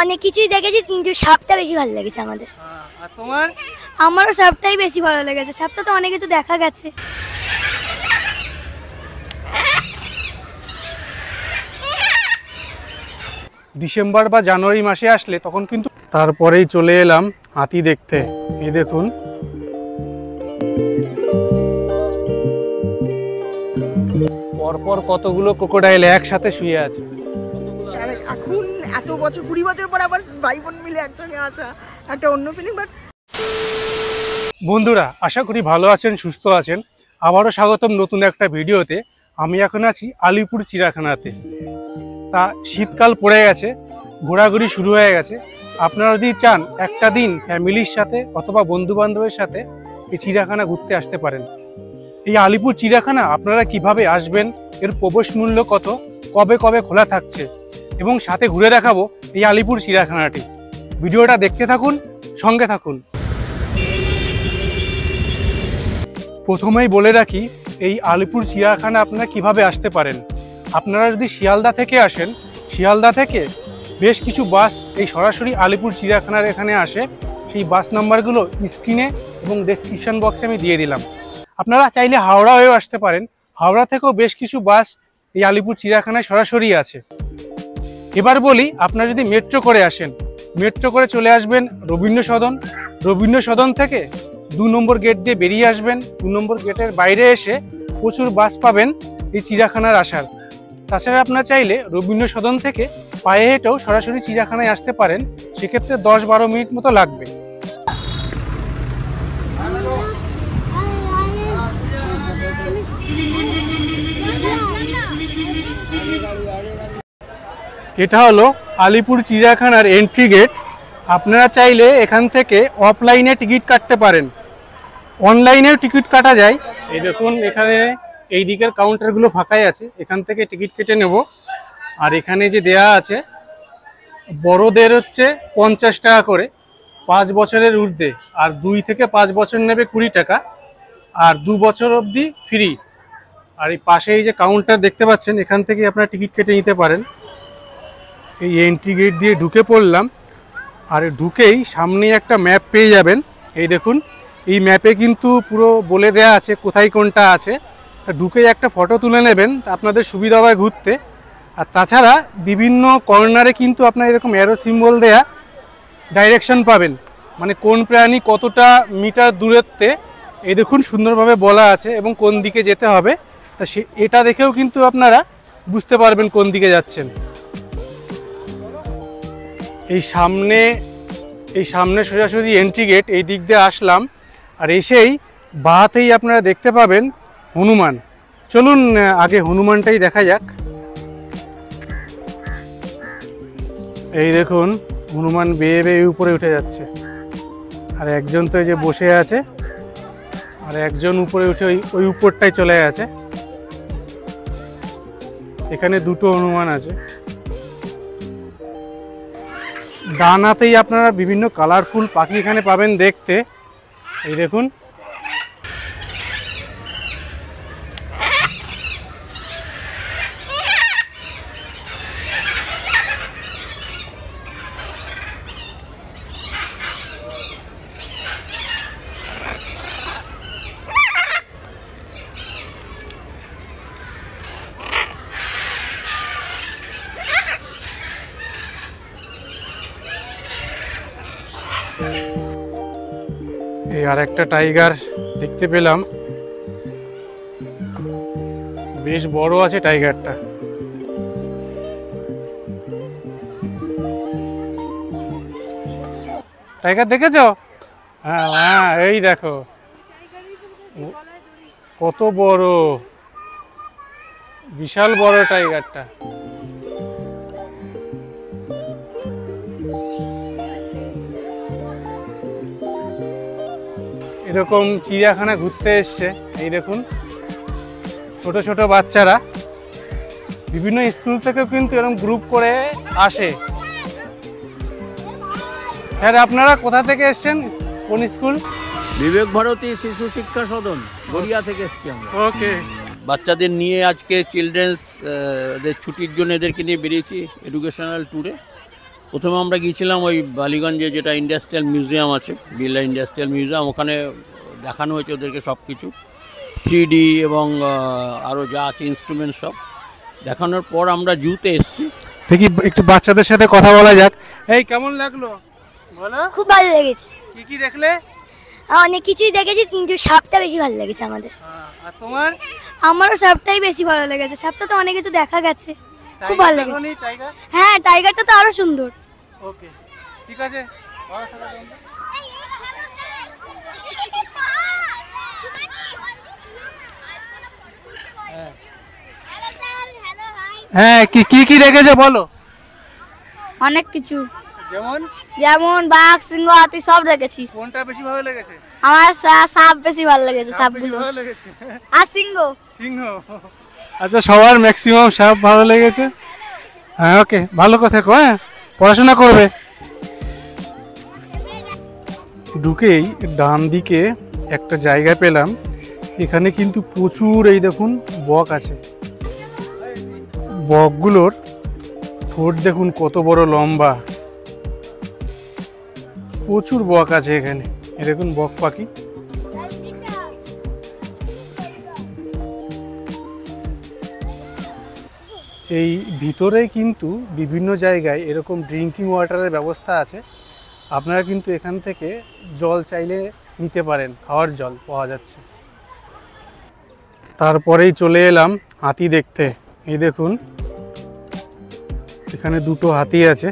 অনেক কিছুই দেখেছি, কিন্তু সাপটা বেশি ভালো লেগেছে আমাদের। আর তোমার? আমারও সাপটাই বেশি ভালো লেগেছে, সাপটা তো অনেক কিছু দেখা গেছে। ডিসেম্বর বা জানুয়ারি মাসে আসলে তখন কিন্তু তারপরেই চলে এলাম হাতি দেখতে। এই দেখুন, পরপর কতগুলো ক্রোকোডাইল একসাথে শুয়ে আছে। এখন এত বছর 20 বছর পর আবার ভাই বোন মিলে একসঙ্গে আসা একটা অন্য ফিলিং। বাট বন্ধুরা, আশা করি ভালো আছেন, সুস্থ আছেন। আবারও স্বাগতম নতুন একটা ভিডিওতে। আমি এখন আছি আলিপুর চিড়িয়াখানাতে। তা শীতকাল পড়ে গেছে, ঘোরাঘুরি শুরু হয়ে গেছে। আপনারা যদি চান একটা দিন ফ্যামিলির সাথে অথবা বন্ধু বান্ধবের সাথে এই চিড়িয়াখানা ঘুরতে আসতে পারেন। এই আলিপুর চিড়িয়াখানা আপনারা কিভাবে আসবেন, এর প্রবেশ মূল্য কত, কবে কবে খোলা থাকছে এবং সাথে ঘুরে দেখাবো এই আলিপুর চিড়িয়াখানাটি। ভিডিওটা দেখতে থাকুন, সঙ্গে থাকুন। প্রথমেই বলে রাখি, এই আলিপুর চিড়িয়াখানা আপনারা কিভাবে আসতে পারেন। আপনারা যদি শিয়ালদা থেকে আসেন, শিয়ালদা থেকে বেশ কিছু বাস এই সরাসরি আলিপুর চিড়িয়াখানার এখানে আসে। সেই বাস নাম্বারগুলো স্ক্রিনে এবং ডেসক্রিপশন বক্সে আমি দিয়ে দিলাম। আপনারা চাইলে হাওড়া হয়েও আসতে পারেন, হাওড়া থেকেও বেশ কিছু বাস এই আলিপুর চিড়িয়াখানায় সরাসরি আছে। এবার বলি, আপনারা যদি মেট্রো করে আসেন, মেট্রো করে চলে আসবেন রবীন্দ্র সদন। রবীন্দ্র সদন থেকে 2 নম্বর গেট দিয়ে বেরিয়ে আসবেন। 2 নম্বর গেটের বাইরে এসে প্রচুর বাস পাবেন এই চিড়িয়াখানার আসার। তাছাড়া আপনারা চাইলে রবীন্দ্র সদন থেকে পায়ে হেঁটেও সরাসরি চিড়িয়াখানায় আসতে পারেন, সেক্ষেত্রে 10-12 মিনিট মতো লাগবে। এটা হলো আলিপুর চিড়িয়াখানার এন্ট্রি গেট। আপনারা চাইলে এখান থেকে অফলাইনে টিকিট কাটতে পারেন, অনলাইনেও টিকিট কাটা যায়। এই দেখুন, এখানে এই দিকের কাউন্টারগুলো ফাঁকাই আছে, এখান থেকে টিকিট কেটে নেব। আর এখানে যে দেয়া আছে, বড়দের হচ্ছে 50 টাকা করে 5 বছরের ঊর্ধ্বে, আর 2 থেকে 5 বছর নেবে 20 টাকা, আর 2 বছর অবধি ফ্রি। আর এই পাশে এই যে কাউন্টার দেখতে পাচ্ছেন, এখান থেকে আপনারা টিকিট কেটে নিতে পারেন। এই এন্ট্রি গেট দিয়ে ঢুকে পড়লাম, আর ঢুকেই সামনে একটা ম্যাপ পেয়ে যাবেন। এই দেখুন, এই ম্যাপে কিন্তু পুরো বলে দেয়া আছে কোথায় কোনটা আছে। ঢুকেই একটা ফটো তুলে নেবেন, আপনাদের সুবিধা হয় ঘুরতে। আর তাছাড়া বিভিন্ন কর্নারে কিন্তু আপনার এরকম অ্যারো সিম্বল দেয়া ডাইরেকশন পাবেন, মানে কোন প্রাণী কতটা মিটার দূরত্বে, এই দেখুন সুন্দরভাবে বলা আছে এবং কোন দিকে যেতে হবে। তা এটা দেখেও কিন্তু আপনারা বুঝতে পারবেন কোন দিকে যাচ্ছেন। এই সামনে সোজাসুজি এন্ট্রি গেট, এই দিক দিয়ে আসলাম। আর এসেই বাঁতেই আপনারা দেখতে পাবেন হনুমান। চলুন আগে হনুমানটাই দেখা যাক। এই দেখুন, হনুমান বেয়ে বেয়ে উপরে উঠে যাচ্ছে, আর একজন তো এই যে বসে আছে, আর একজন উপরে উঠে ওই উপরটাই চলে গেছে। এখানে 2টো হনুমান আছে। ডানাতেই আপনারা বিভিন্ন কালারফুল পাখি এখানে পাবেন দেখতে। এই দেখুন, এই আর একটা টাইগার দেখতে পেলাম, বেশ বড় আছে টাইগারটা। টাইগার দেখেছো? হ্যাঁ হ্যাঁ, এই দেখো কত বড়, বিশাল বড় টাইগারটা। এরকম চিড়িয়াখানা ঘুরতে এসছে। এই দেখুন, ছোট ছোট বাচ্চারা বিভিন্ন স্কুল থেকেও কিন্তু এরকম গ্রুপ করে আসে। স্যার, আপনারা কোথা থেকে এসছেন, কোন স্কুল? বিবেক ভারতী শিশু শিক্ষা সদন, গড়িয়া থেকে এসছি আমরা। ওকে। বাচ্চাদের নিয়ে আজকে চিলড্রেন্স ছুটির জন্য এদেরকে নিয়ে বেরিয়েছি এডুকেশনাল ট্যুরে। প্রথমে আমরা গিয়েছিলাম ওই বালিগঞ্জে যেটা ইন্ডাস্ট্রিয়াল মিউজিয়াম আছে, বিড়লা ইন্ডাস্ট্রিয়াল মিউজিয়াম, ওখানে দেখানো হয়েছে ওদেরকে সব কিছু 3D এবং আরও যা আছে ইনস্ট্রুমেন্ট সব দেখানোর পর আমরা জুতে এসেছি। দেখি একটু বাচ্চাদের সাথে কথা বলা যাক। এই কেমন লাগলো বলো? খুব ভালো লেগেছে। কি কি দেখলে? অনেক কিছুই দেখেছি, কিন্তু সাপটা বেশি ভালো লেগেছে আমাদের। আর তোমার? আমারও সাপটাই বেশি ভালো লেগেছে। সাপটা তো অনেক কিছু দেখা গেছে, খুব ভালো লেগেছে। টাইগার? হ্যাঁ, টাইগারটা তো আরো সুন্দর। ওকে, ঠিক আছে। হ্যাঁ, কি কি কি দেখেছো বলো? অনেক কিছু, যেমন যেমন বাঘ, সিংহ, হাতি সব দেখেছি। কোনটা বেশি ভালো লেগেছে? আমার সাপ বেশি ভালো লেগেছে, সাপগুলো ভালো লেগেছে। আর সিংহ। সিংহ, আচ্ছা, সবার ম্যাক্সিমাম সাপ ভালো লেগেছে। হ্যাঁ, ওকে, ভালো কথা কো। হ্যাঁ, পড়াশোনা করবে। ঢুকেই ডান দিকে একটা জায়গা পেলাম, এখানে কিন্তু প্রচুর, এই দেখুন, বক আছে। বকগুলোর ঠোঁট দেখুন কত বড় লম্বা, প্রচুর বক আছে এখানে। এই দেখুন বক পাখি। এই ভিতরে কিন্তু বিভিন্ন জায়গায় এরকম ড্রিঙ্কিং ওয়াটারের ব্যবস্থা আছে। আপনারা কিন্তু এখান থেকে জল চাইলে নিতে পারেন, খাওয়ার জল পাওয়া যাচ্ছে। তারপরেই চলে এলাম হাতি দেখতে। এই দেখুন এখানে দুটো হাতি আছে।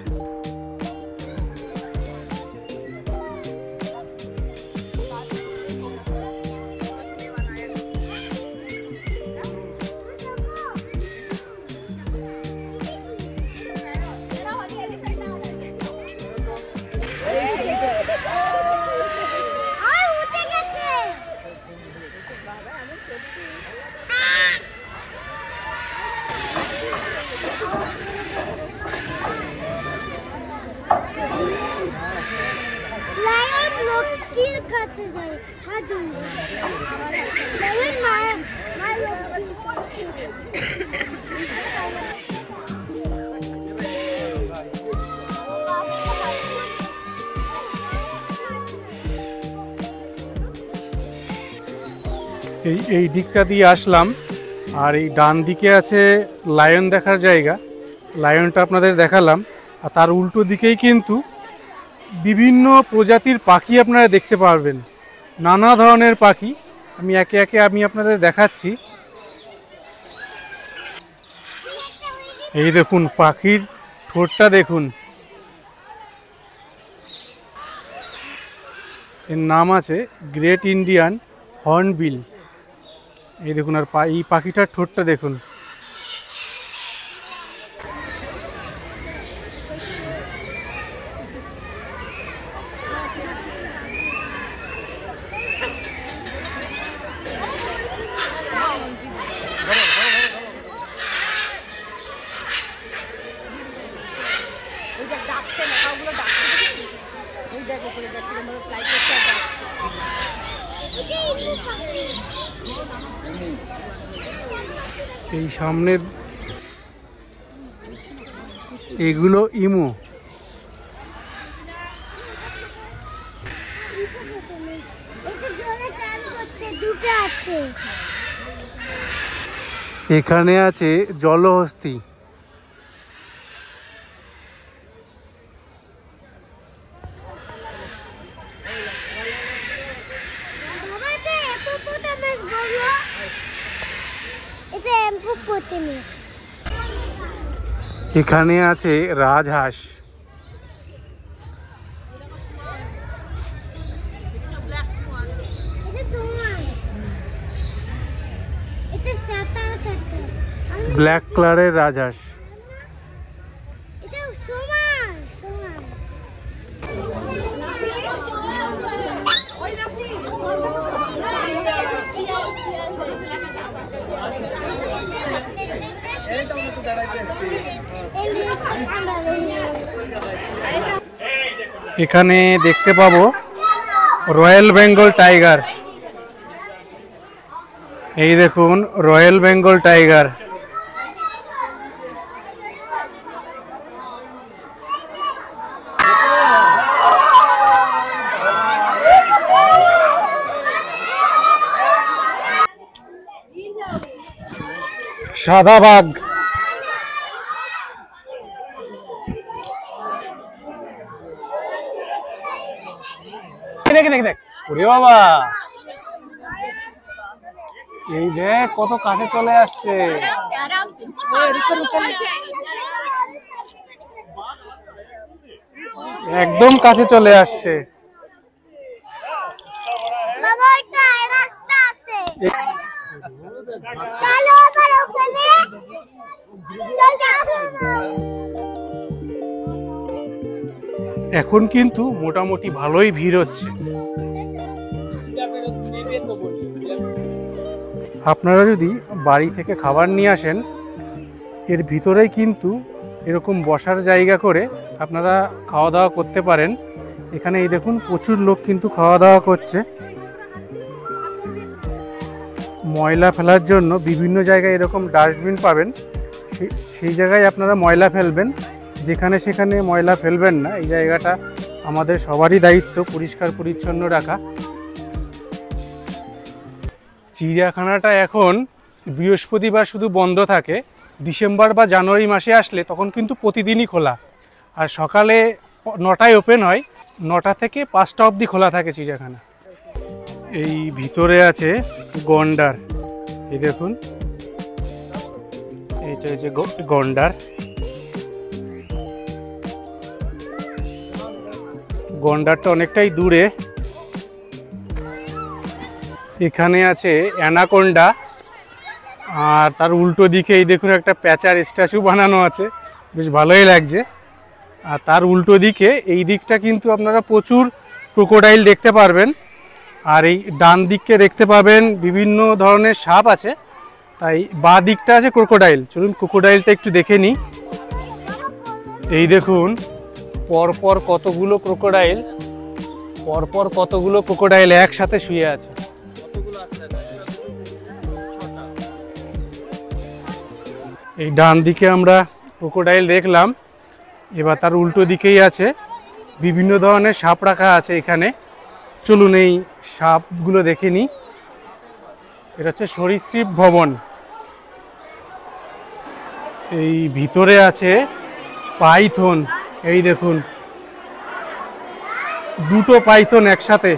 এই দিকটা দিয়ে আসলাম, আর এই ডান দিকে আছে লায়ন দেখার জায়গা। লায়নটা আপনাদের দেখালাম, আর তার উল্টো দিকেই কিন্তু বিভিন্ন প্রজাতির পাখি আপনারা দেখতে পারবেন, নানা ধরনের পাখি। আমি একে একে আপনাদের দেখাচ্ছি। এই দেখুন পাখির ঠোঁটটা দেখুন, এর নাম আছে গ্রেট ইন্ডিয়ান হর্নবিল। এই দেখুন, আর এই পাখিটার ঠোঁটটা দেখুন। এই সামনের এগুলো ইমু। এখানে আছে জলহস্তি। এখানে আছে রাজহাঁস। ব্ল্যাক কালারের রাজহাঁস। এখানে দেখতে পাবো রয়্যাল বেঙ্গল টাইগার। এই দেখুন রয়্যাল বেঙ্গল টাইগার। সাদা বাঘ। দেখ দেখ দেখ, ওরে বাবা, এই দেখ কত কাছে চলে আসছে। একদম কাছে চলে আসছে। এখন কিন্তু মোটামুটি ভালোই ভিড় হচ্ছে। আপনারা যদি বাড়ি থেকে খাবার নিয়ে আসেন, এর ভিতরেই কিন্তু এরকম বসার জায়গা করে আপনারা খাওয়া দাওয়া করতে পারেন। এখানে এই দেখুন প্রচুর লোক কিন্তু খাওয়া দাওয়া করছে। ময়লা ফেলার জন্য বিভিন্ন জায়গায় এরকম ডাস্টবিন পাবেন, সেই জায়গায় আপনারা ময়লা ফেলবেন। যেখানে সেখানে ময়লা ফেলবেন না। এই জায়গাটা আমাদের সবারই দায়িত্ব পরিষ্কার পরিচ্ছন্ন রাখা। চিড়িয়াখানাটা এখন বৃহস্পতিবার শুধু বন্ধ থাকে। ডিসেম্বর বা জানুয়ারি মাসে আসলে তখন কিন্তু প্রতিদিনই খোলা, আর সকালে 9টায় ওপেন হয়, 9টা থেকে 5টা অবধি খোলা থাকে চিড়িয়াখানা। এই ভিতরে আছে গন্ডার, এই দেখুন এইটা হচ্ছে গন্ডার। গন্ডারটা অনেকটাই দূরে। এখানে আছে অ্যানাকোন্ডা, আর তার উল্টো দিকে এই দেখুন একটা প্যাঁচার স্ট্যাচু বানানো আছে, বেশ ভালোই লাগছে। আর তার উল্টো দিকে এই দিকটা কিন্তু আপনারা প্রচুর ক্রোকোডাইল দেখতে পারবেন। আর এই ডান দিককে দেখতে পাবেন বিভিন্ন ধরনের সাপ আছে, তাই বাঁ দিকটা আছে ক্রোকোডাইল। চলুন ক্রোকোডাইলটা একটু দেখে নিই। এই দেখুন পরপর কতগুলো ক্রোকোডাইল, পরপর কতগুলো ক্রোকোডাইল একসাথে শুয়ে আছে। এই ডান দিকে আমরা ক্রোকোডাইল দেখলাম, এবার তার উল্টো দিকেই আছে বিভিন্ন ধরনের সাপ রাখা আছে এখানে। চলুন এই সাপগুলো দেখে নিই। এটা হচ্ছে সরীসৃপ ভবন। এই ভিতরে আছে পাইথন, এই দেখুন দুটো পাইথন একসাথে।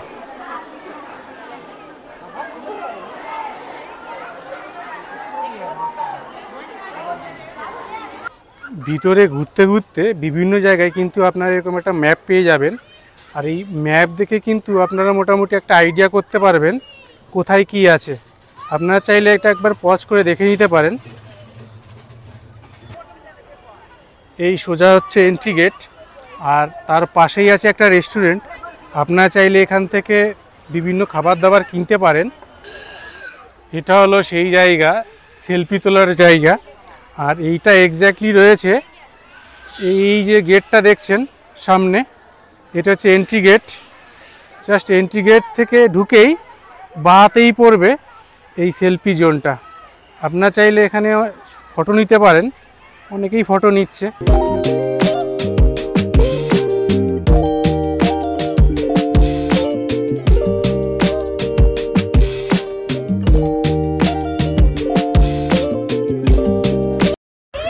ভিতরে ঘুরতে ঘুরতে বিভিন্ন জায়গায় কিন্তু আপনারা এরকম একটা ম্যাপ পেয়ে যাবেন। আর এই ম্যাপ দেখে কিন্তু আপনারা মোটামুটি একটা আইডিয়া করতে পারবেন কোথায় কি আছে। আপনারা চাইলে এটা একবার পজ করে দেখে নিতে পারেন। এই সোজা হচ্ছে এন্ট্রি গেট, আর তার পাশেই আছে একটা রেস্টুরেন্ট। আপনারা চাইলে এখান থেকে বিভিন্ন খাবার দাবার কিনতে পারেন। এটা হলো সেই জায়গা, সেলফি তোলার জায়গা। আর এইটা এক্স্যাক্টলি রয়েছে এই যে গেটটা দেখছেন সামনে, এটা হচ্ছে entry gate. Just entry gate থেকে ঢুকেই বাঁতেই পড়বে এই সেলফি জোনটা। আপনারা চাইলে এখানে ফটো নিতে পারেন, অনেকেই ফটো নিচ্ছে।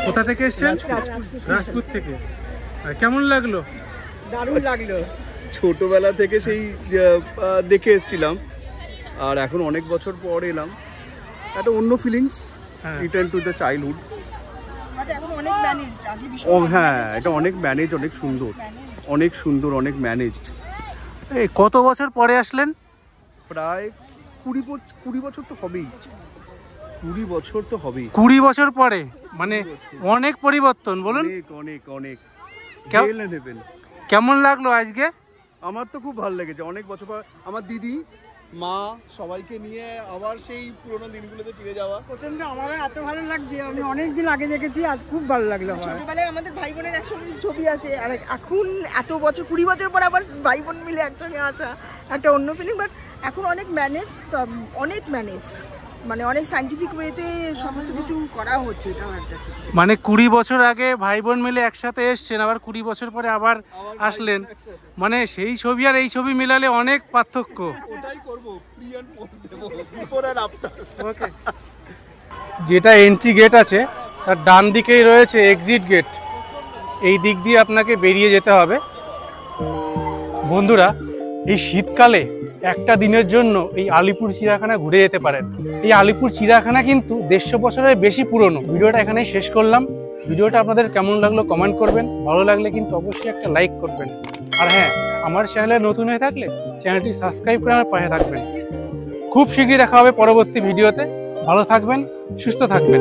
কোথা থেকে এসেছেন? রাজপুত থেকে। কেমন লাগলো? দারুণ লাগলো। ছোটবেলা থেকে সেই দেখে এসেছিলাম, আর এখন অনেক বছর পর এলাম, একটা অন্য feelings, return to the childhood. হ্যাঁ, এটা অনেক ম্যানেজ, অনেক সুন্দর, অনেক সুন্দর, অনেক ম্যানেজড। এই কত বছর পরে আসলেন? প্রায় 20 বছর তো হবেই। 20 বছর তো হবেই। 20 বছর পরে, মানে অনেক পরিবর্তন। বলুন। অনেক অনেক অনেক। কেমন লাগলো আজকে? আমার তো খুব ভালো লেগেছে। অনেক বছর পর আমার দিদি, মা সবাইকে নিয়ে আবার সেই পুরোনো দিনগুলোতে ফিরে যাওয়া। প্রচন্ড আমারও এত ভালো লাগছে, আমি অনেকদিন আগে দেখেছি, আজ খুব ভালো লাগলো। ছোটবেলায় আমাদের ভাই বোনের একসঙ্গে ছবি আছে, আর এখন এত বছর 20 বছর পর আবার ভাই বোন মিলে একসঙ্গে আসা একটা অন্য ফিলিং। বাট এখন অনেক ম্যানেজ, তো অনেক ম্যানেজড, মানে অনেক সায়েন্টিফিক ওয়েতে সমস্ত কিছু করা হচ্ছে। এটা একটা মানে 20 বছর আগে ভাই বোন মিলে একসাথে এসছেন, আবার 20 বছর পরে আবার আসলেন, মানে সেই ছবি আর এই ছবি মিলালে অনেক পার্থক্য। ওটাই করব, প্রি এন্ড পোস্ট দেব, বিফোর এন্ড আফটার। ওকে। যেটা এন্ট্রি গেট আছে তার ডান দিকেই রয়েছে এক্সিট গেট, এই দিক দিয়ে আপনাকে বেরিয়ে যেতে হবে। বন্ধুরা, এই শীতকালে একটা দিনের জন্য এই আলিপুর চিড়িয়াখানা ঘুরে যেতে পারেন। এই আলিপুর চিড়িয়াখানা কিন্তু 150 বছরের বেশি পুরনো। ভিডিওটা এখানেই শেষ করলাম। ভিডিওটা আপনাদের কেমন লাগলো কমেন্ট করবেন, ভালো লাগলে কিন্তু অবশ্যই একটা লাইক করবেন। আর হ্যাঁ, আমার চ্যানেলে নতুন হয়ে থাকলে চ্যানেলটি সাবস্ক্রাইব করে আমার পাশে থাকবেন। খুব শীঘ্রই দেখা হবে পরবর্তী ভিডিওতে। ভালো থাকবেন, সুস্থ থাকবেন।